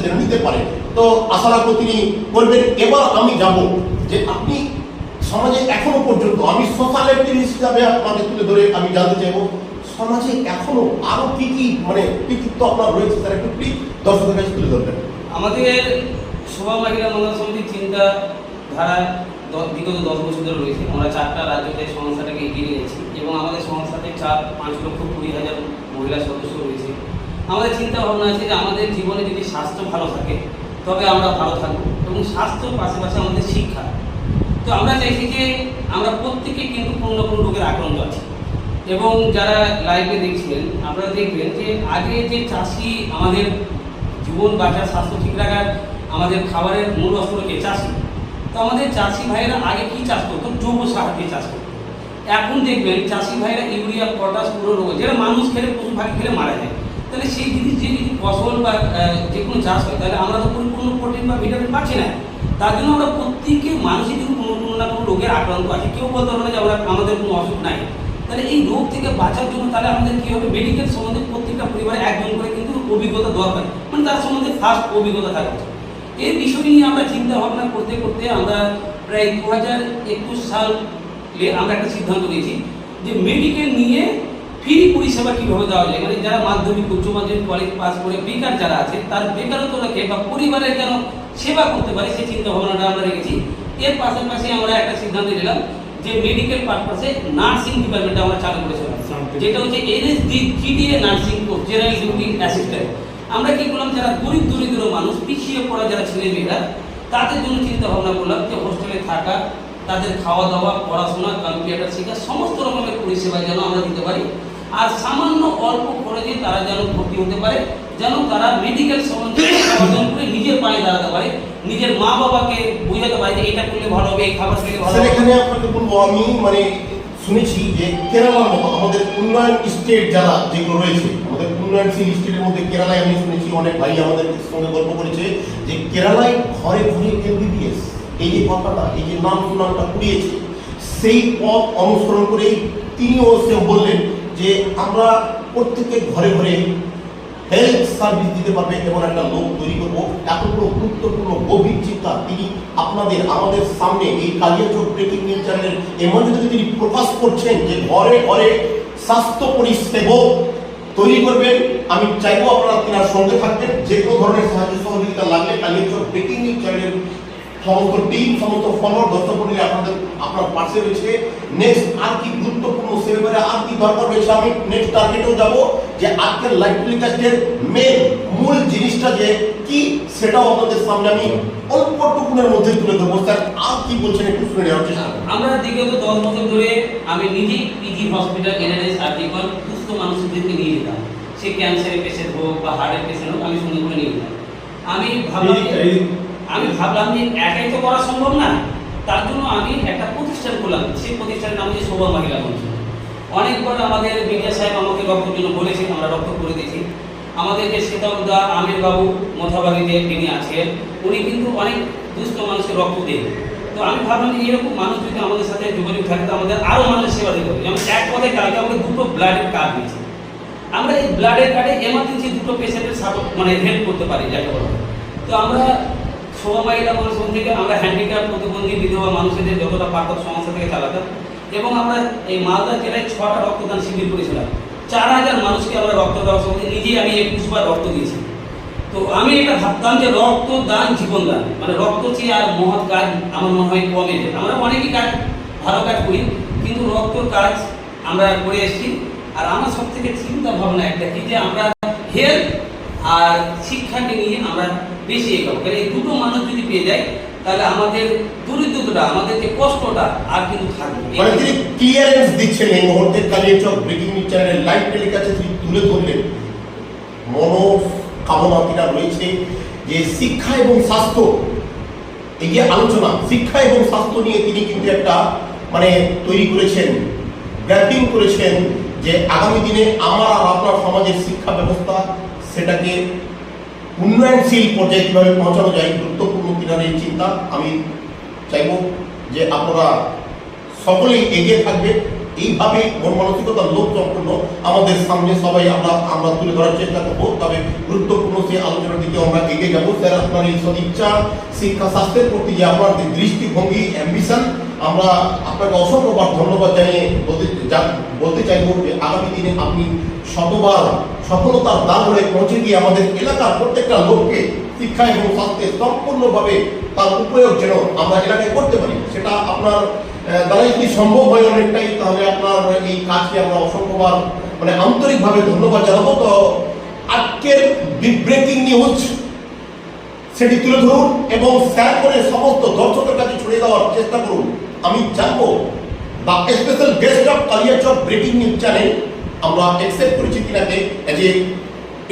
যেন নিতে পারে। তো আশা রাখবো তিনি করবেন। এবার আমি যাব যে আপনি সমাজে এখনো পর্যন্ত, আমি সোশ্যাল অ্যাক্টিভিস্ট হিসাবে আপনাকে তুলে ধরে আমি জানতে চাইবো সমাজে এখনো আরো কি কি মানে কৃতিত্ব আপনার রয়েছে, তার একটু প্লিজ দর্শকের কাছে তুলে ধরবেন। আমাদের শোভা মহিলা মন্ডল সমিতির চিন্তা ধারা বিগত 10 বছর ধরে রয়েছে। আমরা 4টা রাজ্যতে সংস্থাটাকে এগিয়ে নিয়েছি এবং আমাদের সংস্থাতে 5,20,000 মহিলা সদস্য রয়েছে। আমাদের চিন্তা ভাবনা আছে যে আমাদের জীবনে যদি স্বাস্থ্য ভালো থাকে তবে আমরা ভালো থাকবো, এবং স্বাস্থ্যর পাশাপাশি আমাদের শিক্ষা। তো আমরা চাইছি যে আমরা প্রত্যেকেই কিন্তু কোনো না কোনো রোগের আক্রান্ত আছি, এবং যারা লাইভে দেখছিলেন আপনারা দেখবেন যে আগে যে চাষি আমাদের জীবন বাঁচার স্বাস্থ্য ঠিক রাখার আমাদের খাবারের মূল অস্ত্র কে চাষি। তো আমাদের চাষি ভাইয়েরা আগে কি চাষ করতো, জৈব সার দিয়ে চাষ করতো। এখন দেখবেন চাষি ভাইয়েরা ইউরিয়া, পটাশ, পুরো রোগ যেটা মানুষ খেলে পশু পাখি খেলে মারা যায়। তাহলে সেই জিনিস যে যদি ফসল বা যে কোনো চাষ হয় তাহলে আমরা তো পরিপূর্ণ প্রোটিন বা ভিটামিন পাচ্ছি না। তার জন্য আমরা প্রত্যেকে মানুষই কিন্তু কোনো না কোনো রোগের আক্রান্ত আছে। কেউ বলতে পারবে না যে আমাদের কোনো অসুখ নাই। তাহলে এই রোগ থেকে বাঁচার জন্য তাহলে আমাদের কী হবে, মেডিকেল সম্বন্ধে প্রত্যেকটা পরিবারে একজন করে কিন্তু অভিজ্ঞতা দরকার, মানে তার সম্বন্ধে ফার্স্ট অভিজ্ঞতা থাকা। এই বিষয়টি নিয়ে আমরা চিন্তা ভাবনা করতে করতে আমরা প্রায় 2021 সালে আমরা একটা সিদ্ধান্ত নিয়েছি যে মেডিকেল নিয়ে ফ্রি পরিষেবা কীভাবে দেওয়া যায়, মানে যারা মাধ্যমিক, উচ্চ মাধ্যমিক, কলেজ পাস করে বেকার যারা আছে তার বেকারত্ব রেখে বা পরিবারের যেন সেবা করতে পারে সেই চিন্তা ভাবনাটা আমরা রেখেছি। এর পাশাপাশি আমরা একটা সিদ্ধান্ত নিলাম যে মেডিকেল পারপাসে নার্সিং ডিপার্টমেন্ট আমরা চালু করেছিলাম, যেটা হচ্ছে NSDGDA nursing course, general duty assistant. আমরা কি করলাম, যারা গরিব দরিদ্র মানুষ, পিছিয়ে পড়া যারা ছেলে মেয়েরা, তাদের জন্য চিন্তা ভাবনা করলাম যে হোস্টেলে থাকা, তাদের খাওয়া দাওয়া, পড়াশোনা, কম্পিউটার শেখা, সমস্ত রকমের পরিষেবা যেন আমরা দিতে পারি। আর সামান্য অল্প খরচে তারা যেন ভর্তি হতে পারে, যেন তারা মেডিকেল সম্বন্ধে অর্জন করে নিজের পায়ে দাঁড়াতে পারে, নিজের মা বাবাকে বোঝাতে পারে যে এটা করলে ভালো হবে, এই খাবার খেলে ভালো হবে। এখানে আপনাকে বলবো, আমি মানে শুনেছি যে কেরালার মতো আমাদের উন্নয়ন স্টেট যারা যেগুলো রয়েছে, আমাদের উন্নয়নশীল স্টেটের মধ্যে কেরালায় আমি শুনেছি, অনেক ভাই আমাদের সঙ্গে গল্প করেছে যে কেরালায় ঘরে ঘরে MBBS, এই যে কথাটা, এই যে নাম সুনামটা কুড়িয়েছে, সেই পথ অনুসরণ করেই তিনিও সে বললেন যে আমরা প্রত্যেকের ঘরে ঘরে হেলথ সার্ভিস দিতে পারবে এমন একটা লোক তৈরি করবো। এত বড় গুরুত্বপূর্ণ গভীর চিন্তা তিনি আমাদের সামনে এই কালিয়াচক ব্রেকিং নিউজ চ্যানেলের এমন যদি তিনি প্রকাশ করছেন যে ঘরে ঘরে স্বাস্থ্য পরিষেবক তৈরি করবেন। আমি চাইবো আপনারা তিনার সঙ্গে থাকবেন, যে কোনো ধরনের সাহায্য সহযোগিতা লাগলে কালিয়াচক ব্রেকিং নিউজ চ্যানেলের সমস্ত টিম, সমস্ত ফলোয়ার, দর্শক মন্ডলী আপনার পাশে রয়েছে। নেক্সট আর কি গুরুত্বপূর্ণ সেবারে আর কি দরকার রয়েছে, আমি নেক্সট টার্গেটেও যাব যে আজকের লাইভ টেলিকাস্টের মেন মূল জিনিসটা যে কি সেটাও আপনাদের সামনে আমি অল্পটুকুনের মধ্যে তুলে ধরবো। স্যার আর কি বলছেন একটু শুনে নেওয়ার চেষ্টা করুন। আমরা বিগত 10 বছর ধরে আমি নিজেই পিজি হসপিটাল NRS আর্টিকল সুস্থ মানুষদেরকে নিয়ে যেতাম, সে ক্যান্সারের পেশেন্ট হোক বা হার্টের পেশেন্ট হোক, আমি সুন্দর করে নিয়ে যেতাম। আমি ভাবলাম যে একাই তো করা সম্ভব না, তার জন্য আমি একটা প্রতিষ্ঠান করলাম। সেই প্রতিষ্ঠানের নাম হচ্ছে শোভা মহিলা মন্ডল। অনেকবার আমাদের মিডিয়া সাহেব আমাকে রক্তের জন্য বলেছেন, আমরা রক্ত করে দিয়েছি। আমাদের যে শ্বেতাউদ্দা আমির বাবু মোথাবাড়িতে যিনি আছেন, উনি কিন্তু অনেক দুস্থ মানুষকে রক্ত দেন। তো আমি ভাবলাম যে এরকম মানুষ যদি আমাদের সাথে যোগাযোগ থাকে আমাদের আরও মানুষের সেবা দিতে হবে। যেমন এক কথায় কালকে আমাকে 2টো ব্লাডের কার্ড দিয়েছি। আমরা এই ব্লাডের কার্ডে এমার্জেন্সি 2টো পেশেন্টের সাপোর্ট মানে হেল্প করতে পারি যাকে বলা হয়। তো আমরা শোভা মহিলা মন্ডল থেকে আমরা হ্যান্ডিক্যাপ, প্রতিবন্ধী, বিধবা মানুষদের যতটা পারত সংস্থা থেকে চালাতাম, এবং আমরা এই মালদা জেলায় 6টা রক্তদান শিবির করেছিলাম। 4000 মানুষকে আমরা রক্ত দেওয়ার সঙ্গে নিজেই আমি 21 বার রক্ত দিয়েছি। তো আমি এটা ভাবতাম যে রক্তদান জীবনদান, মানে রক্ত চেয়ে আর মহৎ কাজ আমার মনে হয় কমে যায়। আমরা অনেকই কাজ ভালো কাজ করি, কিন্তু রক্তর কাজ আমরা করে এসেছি। আর আমার সব থেকে চিন্তা ভাবনা একটা কি, যে আমরা হেলথ আর শিক্ষাকে নিয়ে আমরা বেশি এগোবো। কারণ এই দুটো মানুষ যদি পেয়ে যায় তাহলে আমাদের দরিদ্রতা, আমাদের যে কষ্টটা আর কিন্তু থাকবে। মানে তিনি ক্লিয়ারেন্স দিচ্ছেন এই মুহূর্তে কালিয়াচক ব্রেকিং নিউজ চ্যানেলের লাইভ টেলিকাস্টে তিনি তুলে ধরলেন মনোকামনা তিনার রয়েছে যে শিক্ষা এবং স্বাস্থ্য, এই যে আলোচনা শিক্ষা এবং স্বাস্থ্য নিয়ে তিনি কিন্তু একটা মানে তৈরি করেছেন, ব্র্যান্ডিং করেছেন যে আগামী দিনে আমার আর আপনার সমাজের শিক্ষা ব্যবস্থা সেটাকে উন্নয়নশীল পর্যায়ে কীভাবে পৌঁছানো যায়, গুরুত্বপূর্ণ তিনার এই চিন্তা। আমি চাইব যে আপনারা সকলেই এগিয়ে থাকবে, এইভাবে মন মানসিকতার লোক সম্পূর্ণ আমাদের সামনে সবাই আমরা তুলে ধরার চেষ্টা করবো। তবে গুরুত্বপূর্ণ সেই আলোচনার দিকে আমরা এগিয়ে যাবো। স্যার, আপনার এই সদিচ্ছা শিক্ষা স্বাস্থ্যের প্রতি যে আপনার যে দৃষ্টিভঙ্গি, অ্যাম্বিশন, আমরা আপনাকে অসংখ্যবার ধন্যবাদ জানিয়ে বলতে চাইব যে আগামী দিনে আপনি শতবার সফলতার দ্বার ধরে পৌঁছে গিয়ে আমাদের এলাকার প্রত্যেকটা লোককে শিক্ষা এবং স্বাস্থ্যে সম্পূর্ণভাবে তার উপয়োগ যেন আমরা এলাকায় করতে পারি, সেটা আপনার দ্বারা যদি সম্ভব হয় অনেকটাই, তাহলে আপনার এই কাজকে আমরা অসংখ্যবার আন্তরিকভাবে ধন্যবাদ জানাবো। তো আজকের ব্রেকিং নিউজ সেটি তুলে ধরুন এবং শেয়ার করে সমস্ত দর্শকের কাছে ছড়িয়ে দেওয়ার চেষ্টা করুন। আমি জানবো the special guest of Kaliachak breaking news channel আমরা অ্যাকসেপ্ট করেছি কিনাকে as a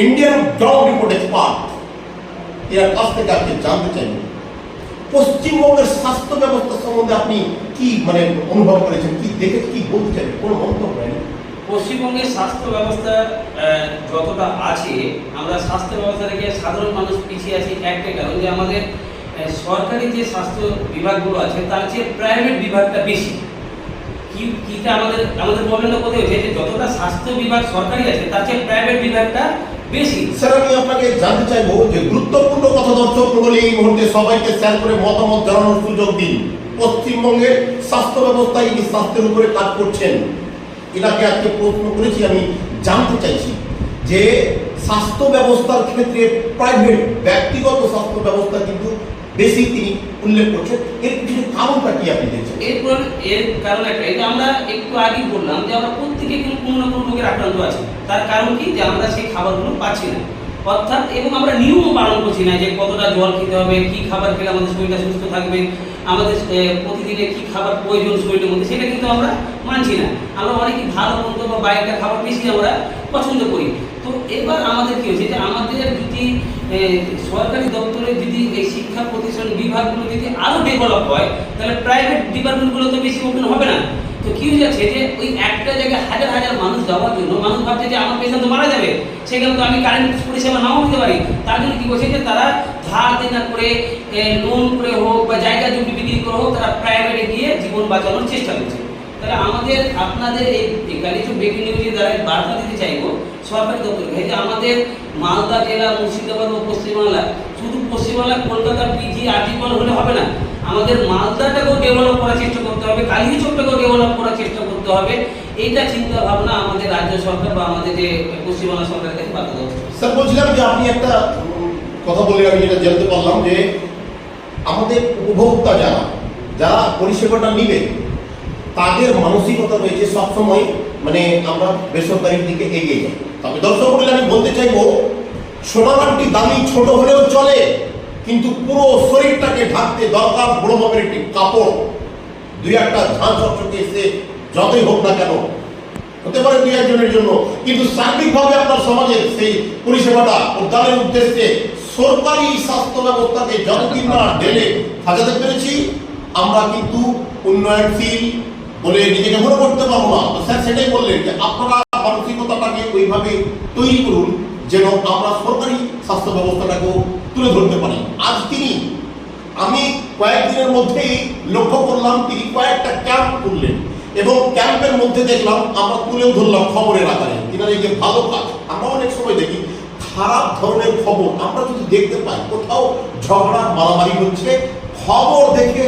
Indian ground report expert. এর কাছ থেকে আপনি জানতে চাইবেন পশ্চিমবঙ্গের স্বাস্থ্য ব্যবস্থা সম্বন্ধে আপনি কি অনুভব করেছেন, কি দেখেছেন, কি বলতে চাইবেন, কোনো মন্তব্য নেই? পশ্চিমবঙ্গের স্বাস্থ্য ব্যবস্থা যতটা আছে, আমরা স্বাস্থ্য ব্যবস্থা থেকে সাধারণ মানুষ পিছিয়ে আছি একটাই কারণ, যে আমাদের সরকারি যে স্বাস্থ্য বিভাগগুলো আছে তার চেয়ে প্রাইভেট বিভাগটা বেশি। কিটা আমাদের প্রবলেমটা কোথায় হচ্ছে, যে যতটা স্বাস্থ্য বিভাগ সরকারি আছে তার চেয়ে প্রাইভেট বিভাগটা বেশি। স্যার, আমি আপনাকে জানতে চাইবো যে গুরুত্বপূর্ণ কথা দর্শক মণ্ডলী এই মুহূর্তে সবাইকে শেয়ার করে মতামত জানানোর সুযোগ দিন। পশ্চিমবঙ্গের স্বাস্থ্য ব্যবস্থায় কি স্বাস্থ্যের উপরে কাজ করছেন? এটাকে আজকে প্রশ্ন করেছি। আমি জানতে চাইছি যে স্বাস্থ্য ব্যবস্থার ক্ষেত্রে প্রাইভেট ব্যক্তিগত স্বাস্থ্য ব্যবস্থা কিন্তু বেশি তিনি উল্লেখ করছেন, এর কিছু কারণটা কি আপনি দেখছেন? এর কারণ একটা, এটা আমরা একটু আগেই বললাম যে আমরা প্রত্যেকে কিন্তু কোনো না কোনো রোগের আক্রান্ত আছি। তার কারণ কি, যে আমরা সেই খাবারগুলো পাচ্ছি না, অর্থাৎ এবং আমরা নিয়মও পালন করছি না, যে কতটা জল খেতে হবে, কি খাবার খেলে আমাদের শরীরটা সুস্থ থাকবে, আমাদের প্রতিদিনে কি খাবার প্রয়োজন শরীরের মধ্যে, সেটা কিন্তু আমরা মানছি না। আমরা অনেকেই ভালো মন্দ বা বাইরের খাবার বেশি আমরা পছন্দ করি। তো এবার আমাদের কি হচ্ছে, যে আমাদের যদি সরকারি দপ্তরে যদি এই শিক্ষা প্রতিষ্ঠান বিভাগগুলো যদি আরো ডেভেলপ হয়, তাহলে প্রাইভেট ডিপার্টমেন্টগুলো তো বেশি ওপেন হবে না। তো কি হয়ে যাচ্ছে, যে ওই একটা জায়গায় হাজার হাজার মানুষ যাওয়ার জন্য মানুষ ভাবছে যে আমার পেশেন্ট তো মারা যাবে, সেখানে তো আমি কারেন্ট পরিষেবা নাও নিতে পারি। তার জন্য কি করছে, যে তারা ধার দেনা করে, লোন করে হোক বা জায়গা জমি বিক্রি করে হোক, তারা প্রাইভেটে গিয়ে জীবন বাঁচানোর চেষ্টা করছে। তাহলে আমাদের আপনাদের এই কালিয়াচক ব্রেকিং নিউজের দ্বারা বার্তা দিতে চাইবো সরকারি দপ্তরকে, যে আমাদের মালদা জেলা, মুর্শিদাবাদ ও পশ্চিমবাংলা, শুধু পশ্চিমবাংলা কলকাতা পিজি আর্টিকল হলে হবে না, আমাদের মালদাটাকেও ডেভেলপ করার চেষ্টা করতে হবে, কালিয়াচকটাকেও ডেভেলপ করার চেষ্টা করতে হবে। এইটা চিন্তা ভাবনা আমাদের রাজ্য সরকার বা আমাদের যে পশ্চিমবাংলা সরকারের কাছে বার্তা দেওয়া। স্যার, বলছিলাম যে আপনি একটা কথা বলে আমি যেটা জানতে পারলাম যে আমাদের উপভোক্তা যারা পরিষেবাটা নিবে তাদের মানসিকতা রয়েছে সবসময় আমরা বেসরকারির দিকে এগিয়ে যাই। তবে দর্শক মণ্ডলী, আমি বলতে চাইবো সোনারটি দামি ছোট হলেও চলে, কিন্তু পুরো শরীরটাকে ঢাকতে দরকার বড় মাপের একটি কাপড়। দুই একটা ঝাঁ চকচকে এসে যতই হোক না কেন হতে পারে দুই একজনের জন্য, কিন্তু সার্বিকভাবে আপনার সমাজের সেই পরিষেবাটা উদ্ধারের উদ্দেশ্যে সরকারি স্বাস্থ্য ব্যবস্থাকে যতদিন না ঢেলে সাজাতে পেরেছি, আমরা কিন্তু উন্নয়নশীল বলে নিজেকে মনে করতে পারবো না। স্যার সেটাই বললেন যে আপনারা মানসিকতাটাকে ওইভাবে তৈরি করুন যেন আমরা সরকারি স্বাস্থ্য ব্যবস্থাটাকেও তুলে ধরতে পারি। আজ আমি কয়েকদিনের মধ্যেই লক্ষ্য করলাম তিনি কয়েকটা ক্যাম্প করলেন এবং ক্যাম্পের মধ্যে দেখলাম আমরা তুলেও ধরলাম খবরের আকারে তিনার এই যে ভালো কাজ। আমরা অনেক সময় দেখি খারাপ ধরনের খবর আমরা যদি দেখতে পাই, কোথাও ঝগড়া মারামারি হচ্ছে, খবর দেখে